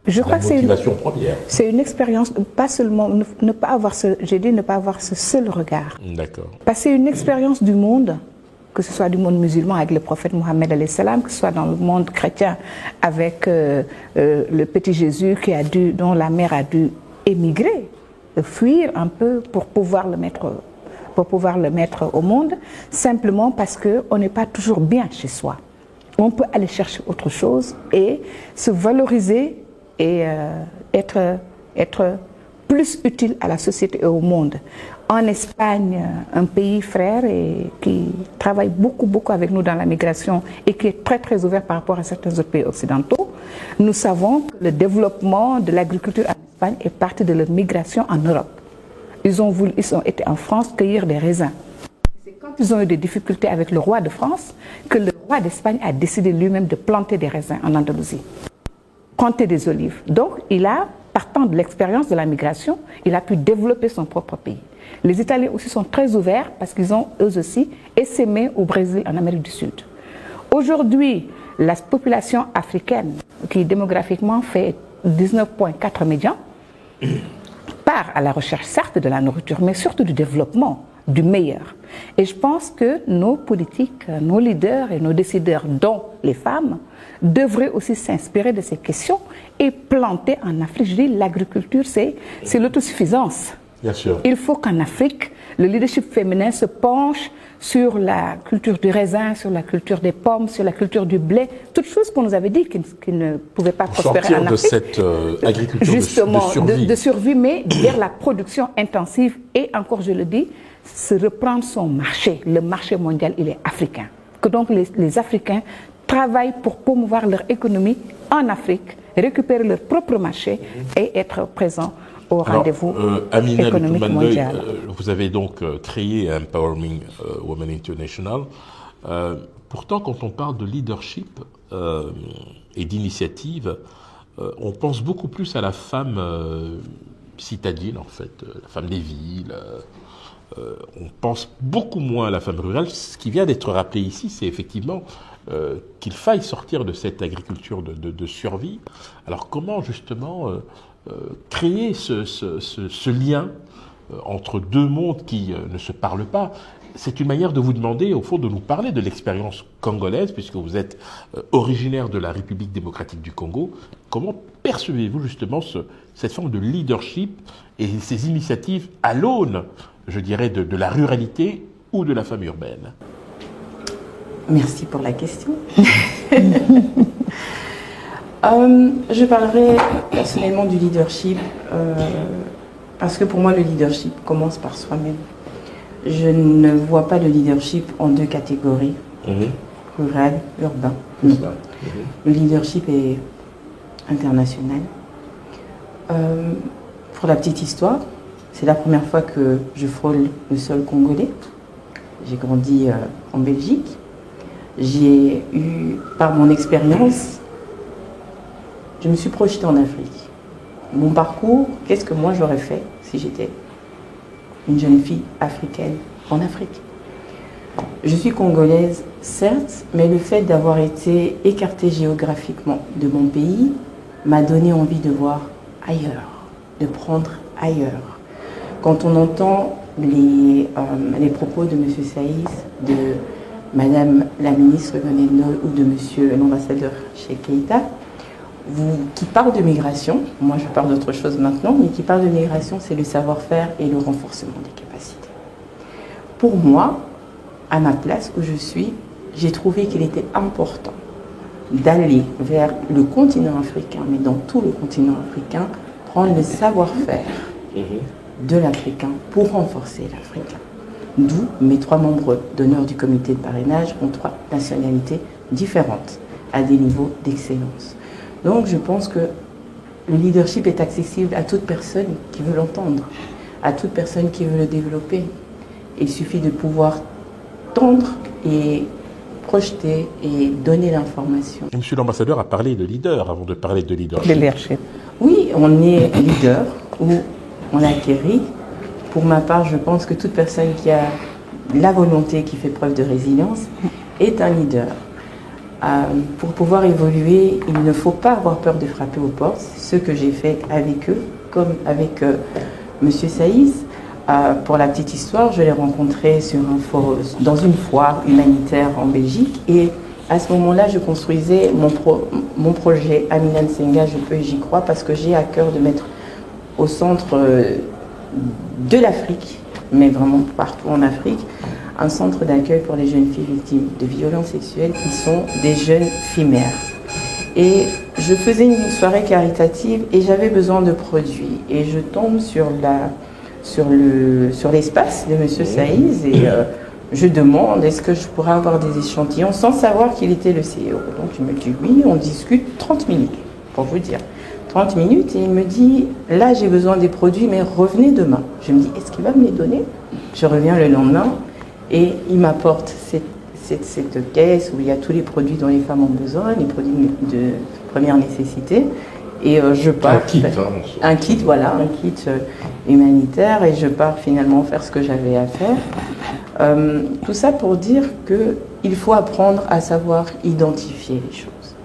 je crois que motivation première. C'est une expérience, pas seulement, ne pas avoir ce seul regard. D'accord. Passer une expérience du monde, que ce soit du monde musulman avec le prophète Mohammed alayhi salam, que ce soit dans le monde chrétien avec le petit Jésus dont la mère a dû émigrer, fuir un peu pour pouvoir le mettre au monde, simplement parce qu'on n'est pas toujours bien chez soi. On peut aller chercher autre chose et se valoriser et être plus utile à la société et au monde. En Espagne, un pays frère et qui travaille beaucoup avec nous dans la migration et qui est très ouvert par rapport à certains autres pays occidentaux, nous savons que le développement de l'agriculture en Espagne est parti de leur migration en Europe. Ils ont été en France cueillir des raisins. C'est quand ils ont eu des difficultés avec le roi de France que le roi d'Espagne a décidé lui-même de planter des raisins en Andalousie, planter des olives. Donc il a, partant de l'expérience de la migration, il a pu développer son propre pays. Les Italiens aussi sont très ouverts parce qu'ils ont eux aussi essaimé au Brésil, en Amérique du Sud. Aujourd'hui, la population africaine, qui démographiquement fait 19,4 millions, part à la recherche certes de la nourriture, mais surtout du développement, du meilleur. Et je pense que nos politiques, nos leaders et nos décideurs, dont les femmes, devraient aussi s'inspirer de ces questions et planter en Afrique. Je dis, l'agriculture, c'est l'autosuffisance. Bien sûr. Il faut qu'en Afrique, le leadership féminin se penche sur la culture du raisin, sur la culture des pommes, sur la culture du blé, toutes choses qu'on nous avait dit qui ne pouvaient pas prospérer en Afrique. Sortir de cette agriculture justement, de survie, mais vers la production intensive et, encore je le dis, se reprendre son marché. Le marché mondial, il est africain. Que donc les Africains travaillent pour promouvoir leur économie en Afrique, récupérer leur propre marché et être présents au rendez-vous économique mondial. Vous avez donc créé Empowering Women International. Pourtant, quand on parle de leadership et d'initiative, on pense beaucoup plus à la femme citadine, en fait, la femme des villes. On pense beaucoup moins à la femme rurale. Ce qui vient d'être rappelé ici, c'est effectivement qu'il faille sortir de cette agriculture de survie. Alors comment justement créer ce lien entre deux mondes qui ne se parlent pas? C'est une manière de vous demander, au fond, de nous parler de l'expérience congolaise, puisque vous êtes originaire de la République démocratique du Congo. Comment percevez-vous justement cette forme de leadership et ces initiatives à l'aune, je dirais, de la ruralité ou de la femme urbaine? Merci pour la question. Je parlerai personnellement du leadership parce que pour moi, le leadership commence par soi-même. Je ne vois pas le leadership en deux catégories, rural, urbain. Non. Le leadership est international. Pour la petite histoire, c'est la première fois que je frôle le sol congolais. J'ai grandi en Belgique. J'ai eu, par mon expérience, je me suis projetée en Afrique. Mon parcours, qu'est-ce que moi j'aurais fait si j'étais une jeune fille africaine en Afrique? Je suis congolaise, certes, mais le fait d'avoir été écartée géographiquement de mon pays m'a donné envie de voir ailleurs, de prendre ailleurs. Quand on entend les propos de M. Saïs, de Madame la ministre Goneno ou de Monsieur l'ambassadeur Cheikh Keïta, qui parle de migration, moi je parle d'autre chose maintenant, mais qui parle de migration, c'est le savoir-faire et le renforcement des capacités. Pour moi, à ma place où je suis, j'ai trouvé qu'il était important d'aller vers le continent africain, mais dans tout le continent africain, prendre le savoir-faire de l'Africain pour renforcer l'Africain. D'où mes 3 membres d'honneur du comité de parrainage ont 3 nationalités différentes, à des niveaux d'excellence. Donc je pense que le leadership est accessible à toute personne qui veut l'entendre, à toute personne qui veut le développer. Il suffit de pouvoir tendre et projeter et donner l'information. Monsieur l'ambassadeur a parlé de leader avant de parler de leadership. Le leadership. Oui, on est leader ou on acquérit. Pour ma part, je pense que toute personne qui a la volonté, qui fait preuve de résilience, est un leader. Pour pouvoir évoluer, il ne faut pas avoir peur de frapper aux portes. Ce que j'ai fait avec eux, comme avec Monsieur Saïs. Pour la petite histoire, je l'ai rencontré dans une foire humanitaire en Belgique. Et à ce moment-là, je construisais mon projet Amina Nsenga, je peux et j'y crois, parce que j'ai à cœur de mettre au centre de l'Afrique, mais vraiment partout en Afrique, un centre d'accueil pour les jeunes filles victimes de violences sexuelles qui sont des jeunes filles mères. Et je faisais une soirée caritative et j'avais besoin de produits. Et je tombe sur l'espace de Monsieur Saïs et je demande est-ce que je pourrais avoir des échantillons sans savoir qu'il était le CEO. Donc il me dit oui, on discute 30 minutes, pour vous dire. 30 minutes et il me dit là j'ai besoin des produits mais revenez demain. Je me dis est-ce qu'il va me les donner? Je reviens le lendemain et il m'apporte cette caisse où il y a tous les produits dont les femmes ont besoin, les produits de première nécessité. Et je pars. Un kit, voilà, un kit humanitaire, et je pars finalement faire ce que j'avais à faire. Tout ça pour dire qu'il faut apprendre à savoir identifier les choses.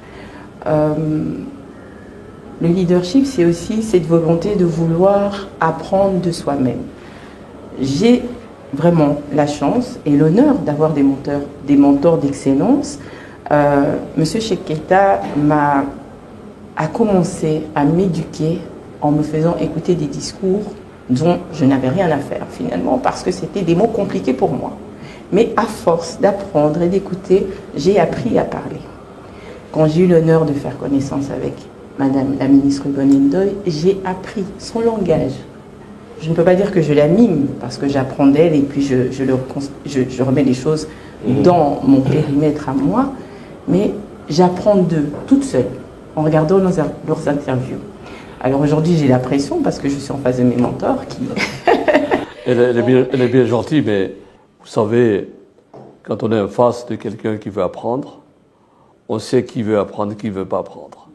Le leadership, c'est aussi cette volonté de vouloir apprendre de soi-même. J'ai vraiment la chance et l'honneur d'avoir des mentors d'excellence. Monsieur Cheikh Keita a commencé à m'éduquer en me faisant écouter des discours dont je n'avais rien à faire finalement parce que c'était des mots compliqués pour moi. Mais à force d'apprendre et d'écouter, j'ai appris à parler. Quand j'ai eu l'honneur de faire connaissance avec Madame la ministre Yvonne Ndoye, j'ai appris son langage. Je ne peux pas dire que je la mime parce que j'apprends d'elle et puis je remets les choses dans mon périmètre à moi, mais j'apprends d'eux toute seule en regardant leurs interviews. Alors aujourd'hui, j'ai la pression parce que je suis en face de mes mentors qui... elle est bien gentille, mais vous savez, quand on est en face de quelqu'un qui veut apprendre, on sait qui veut apprendre et qui ne veut pas apprendre.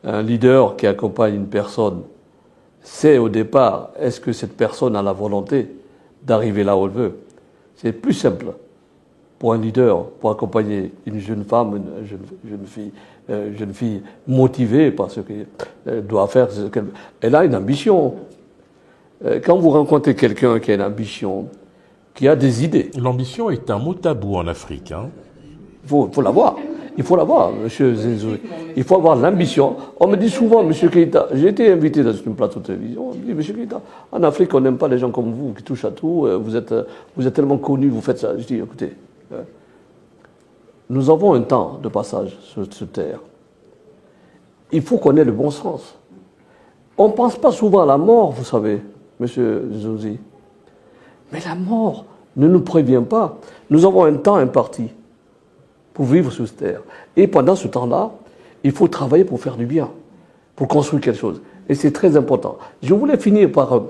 Un leader qui accompagne une personne sait au départ, est-ce que cette personne a la volonté d'arriver là où elle veut. C'est plus simple pour un leader, pour accompagner une jeune femme, une jeune fille motivée par ce qu'elle doit faire. Elle a une ambition. Quand vous rencontrez quelqu'un qui a une ambition, qui a des idées... L'ambition est un mot tabou en Afrique. Hein. Il faut l'avoir. Il faut l'avoir, monsieur Zenzoui. Il faut avoir l'ambition. On me dit souvent, monsieur Keita, j'ai été invité dans une plateau de télévision, on me dit, monsieur Keita, en Afrique, on n'aime pas les gens comme vous, qui touchent à tout, vous êtes tellement connus, vous faites ça. Je dis, écoutez, nous avons un temps de passage sur cette terre. Il faut qu'on ait le bon sens. On ne pense pas souvent à la mort, vous savez, monsieur Zenzoui. Mais la mort ne nous prévient pas. Nous avons un temps imparti pour vivre sur cette terre. Et pendant ce temps-là, il faut travailler pour faire du bien, pour construire quelque chose. Et c'est très important. Je voulais finir par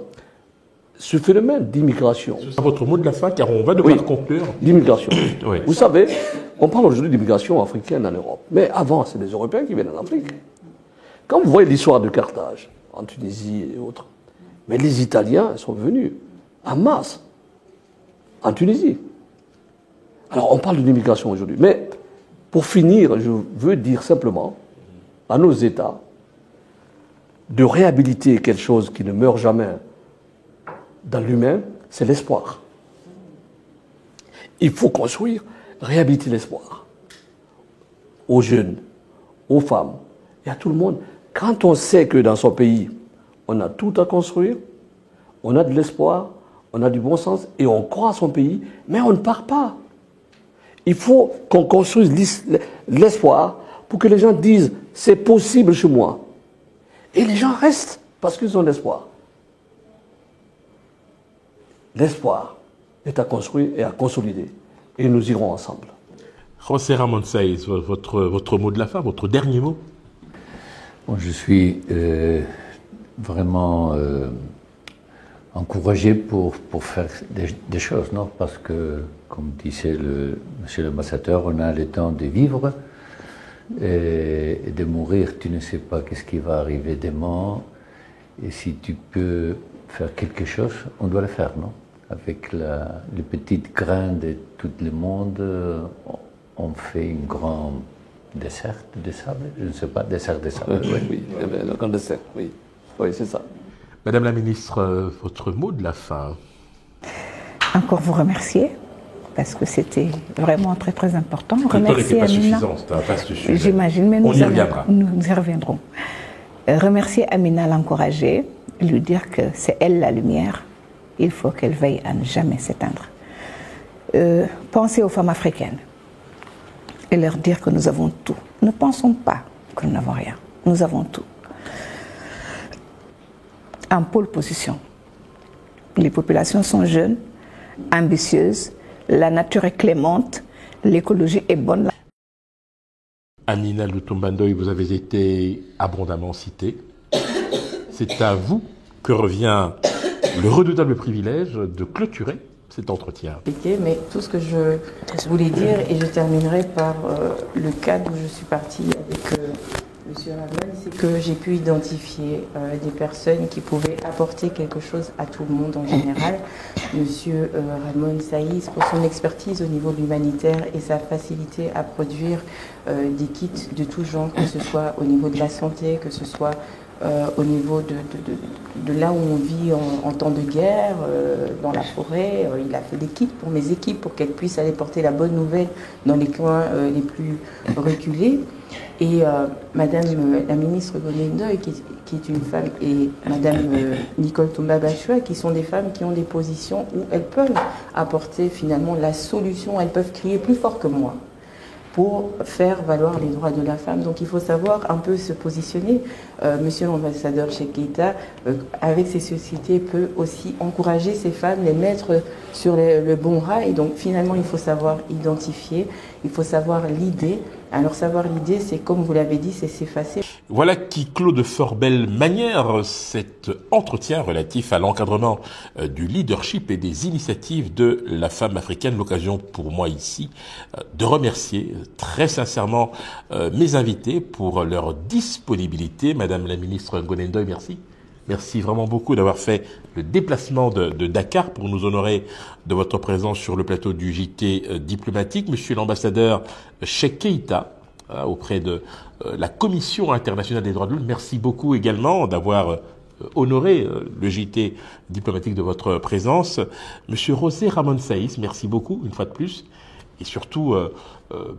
ce phénomène d'immigration. C'est votre mot de la fin, car on va devoir conclure. D'immigration. Oui. Vous savez, on parle aujourd'hui d'immigration africaine en Europe. Mais avant, c'est les Européens qui viennent en Afrique. Quand vous voyez l'histoire de Carthage, en Tunisie et autres, mais les Italiens sont venus en masse en Tunisie. Alors, on parle de l'immigration aujourd'hui. Mais, pour finir, je veux dire simplement à nos États de réhabiliter quelque chose qui ne meurt jamais dans l'humain, c'est l'espoir. Il faut construire, réhabiliter l'espoir. Aux jeunes, aux femmes et à tout le monde. Quand on sait que dans son pays, on a tout à construire, on a de l'espoir, on a du bon sens et on croit à son pays, mais on ne part pas. Il faut qu'on construise l'espoir pour que les gens disent « c'est possible chez moi ». Et les gens restent parce qu'ils ont l'espoir. L'espoir est à construire et à consolider. Et nous irons ensemble. José Ramón Sáiz, votre mot de la fin, votre dernier mot? Bon, je suis vraiment encouragé pour faire des choses, non? Parce que, comme disait monsieur l'ambassadeur, on a le temps de vivre et de mourir. Tu ne sais pas qu'est-ce qui va arriver demain. Et si tu peux faire quelque chose, on doit le faire, non? Avec les petites graines de tout le monde, on fait une grande dessert de sable, je ne sais pas, dessert de sable. Oui, le grand dessert, oui. Oui, c'est ça. Madame la ministre, votre mot de la fin? Encore vous remercier, parce que c'était vraiment très très important. Le temps n'était Remercier pas Amina. suffisant, c'est un vaste sujet. J'imagine, mais On y reviendra. nous y reviendrons. Remercier Amina, l'encourager, lui dire que c'est elle la lumière. Il faut qu'elle veille à ne jamais s'éteindre. Pensez aux femmes africaines et leur dire que nous avons tout. Ne pensons pas que nous n'avons rien. Nous avons tout. En pôle position. Les populations sont jeunes, ambitieuses, la nature est clémente, l'écologie est bonne. Amina Lutumba Ndoye, vous avez été abondamment citée. C'est à vous que revient le redoutable privilège de clôturer cet entretien. Mais tout ce que je voulais dire, et je terminerai par le cadre où je suis partie avec M. Ramón, c'est que j'ai pu identifier des personnes qui pouvaient apporter quelque chose à tout le monde en général. M. Ramón Sáiz, pour son expertise au niveau de l'humanitaire et sa facilité à produire des kits de tout genre, que ce soit au niveau de la santé, que ce soit au niveau de là où on vit en temps de guerre, dans la forêt. Il a fait des kits pour mes équipes pour qu'elles puissent aller porter la bonne nouvelle dans les coins les plus reculés. Et Madame la ministre Ngoné Ndoye, qui est une femme, et Madame Nicole Toumba Bachua, qui sont des femmes qui ont des positions où elles peuvent apporter finalement la solution, elles peuvent crier plus fort que moi pour faire valoir les droits de la femme. Donc il faut savoir un peu se positionner. Monsieur l'ambassadeur Cheikh Keïta, avec ses sociétés, peut aussi encourager ces femmes, les mettre sur le bon rail. Donc finalement, il faut savoir identifier, il faut savoir l'idée. Alors savoir l'idée, c'est comme vous l'avez dit, c'est s'effacer. Voilà qui clôt de fort belle manière cet entretien relatif à l'encadrement du leadership et des initiatives de la femme africaine. L'occasion pour moi ici de remercier très sincèrement mes invités pour leur disponibilité. Madame la ministre Ngoné Ndoye, merci. Merci vraiment beaucoup d'avoir fait le déplacement de Dakar pour nous honorer de votre présence sur le plateau du JT diplomatique. Monsieur l'ambassadeur Cheikh Keïta, auprès de la Commission internationale des droits de l'homme, merci beaucoup également d'avoir honoré le JT diplomatique de votre présence. Monsieur José Ramón Sáiz, merci beaucoup une fois de plus. Et surtout,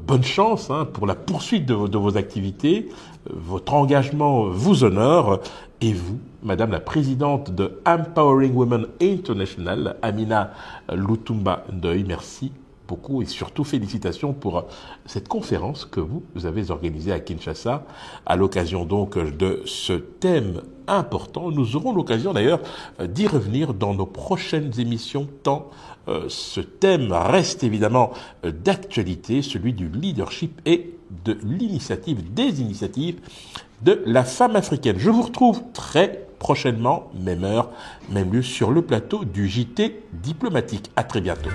bonne chance pour la poursuite de vos activités. Votre engagement vous honore. Et vous, Madame la présidente de Empowering Women International, Amina Lutumba Ndoye, merci beaucoup et surtout félicitations pour cette conférence que vous avez organisée à Kinshasa à l'occasion donc de ce thème important. Nous aurons l'occasion d'ailleurs d'y revenir dans nos prochaines émissions tant ce thème reste évidemment d'actualité, celui du leadership et de l'initiative, des initiatives de la femme africaine. Je vous retrouve très prochainement, même heure, même lieu, sur le plateau du JT diplomatique. À très bientôt.